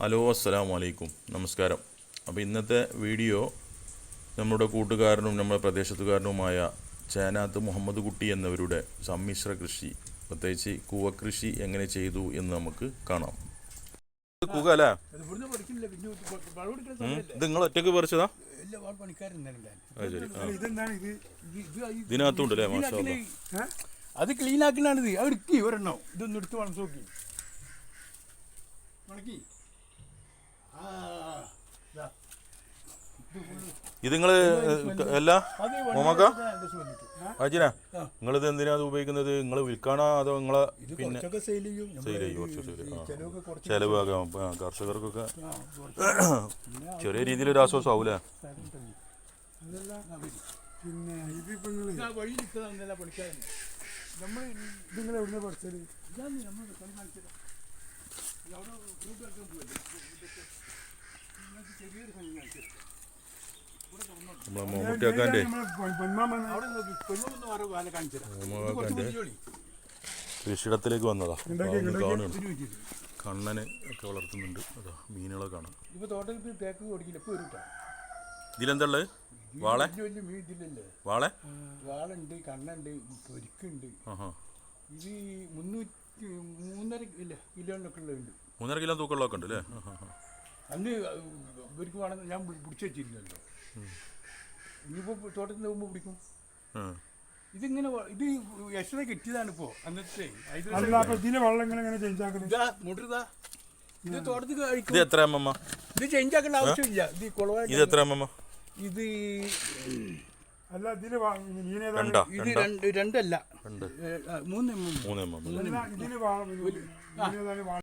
Hello അസ്സലാമു അലൈക്കും നമസ്കാരം. അപ്പോൾ ഇന്നത്തെ വീഡിയോ നമ്മുടെ കൂട്ടുകാരനും നമ്മുടെ പ്രദേശത്തുകാരനുമായ ചേനാത്ത് മുഹമ്മദ് കുട്ടി എന്നിവരുടെ സമ്മിശ്ര കൃഷി, പ്രത്യേകിച്ച് കൂവക്കൃഷി എങ്ങനെ ചെയ്തു എന്ന് നമുക്ക് കാണാം. കൂക അല്ലേ? ഇത് നിങ്ങൾ ഒറ്റക്ക് പറിച്ചതാ? ഇതിനകത്തുണ്ട് അല്ലേ? മാഷാ അല്ലാഹ്. അത് ക്ലീൻ ആക്കലാണിത്. എടുക്കി ഒരെണ്ണോ ഇതൊന്നും എടുത്ത് വളർന്നു നോക്കി ഇത് നിങ്ങള് എല്ലാ മോമക്ക അജിന നിങ്ങളിത് എന്തിനാ അത് ഉപയോഗിക്കുന്നത്? നിങ്ങൾ വിൽക്കാണോ അതോ നിങ്ങളെ പിന്നെ സെയിൽ ചെയ്യും? കുറച്ച് ചെലവാകാം കർഷകർക്കൊക്കെ ചെറിയ രീതിയിലൊരു ആശ്വാസം ആവൂലേ? നമ്മളെ മോമൂട്ടിയാക്കാൻ്റെ കൃഷിയിടത്തിലേക്ക് വന്നതാ. കാണുന്നുണ്ട് കണ്ണന് ഒക്കെ വളർത്തുന്നുണ്ട്. അതാ മീനുകളെ കാണാം. ഇതിലെന്താ ഉള്ളത്? വാളെ വാളെ വാളുണ്ട്, കണ്ണുണ്ട്, പൊരിക്കുണ്ട്. ഇത് 3.5 കിലോനൊക്കെ ഉള്ളതുണ്ട്. 3.5 കിലോ തൂക്കമുള്ളതൊക്കെ ഉണ്ട് അല്ലേ? അന്ന് ഇവർക്ക് വേണമെന്ന് ഞാൻ പിടിച്ചു വെച്ചിരുന്നല്ലോ. ഇനിയിപ്പോൾ തോട്ടത്തിൽ നിന്ന് പോകുമ്പോൾ പിടിക്കും. ഇതിങ്ങനെ ഇത് എക്സ്ട്രാ കിട്ടിയതാണ് ഇപ്പോൾ അന്നത്തെ. ഇത് തോട്ടത്തിൽ കഴിക്കും. ഇത് എത്ര അമ്മ? ഇത് ചേഞ്ച് ആക്കേണ്ട ആവശ്യമില്ല. ഇത് കുളവായി. ഇത് എത്ര അമ്മ? ഇത് രണ്ടല്ല 3 3 mm.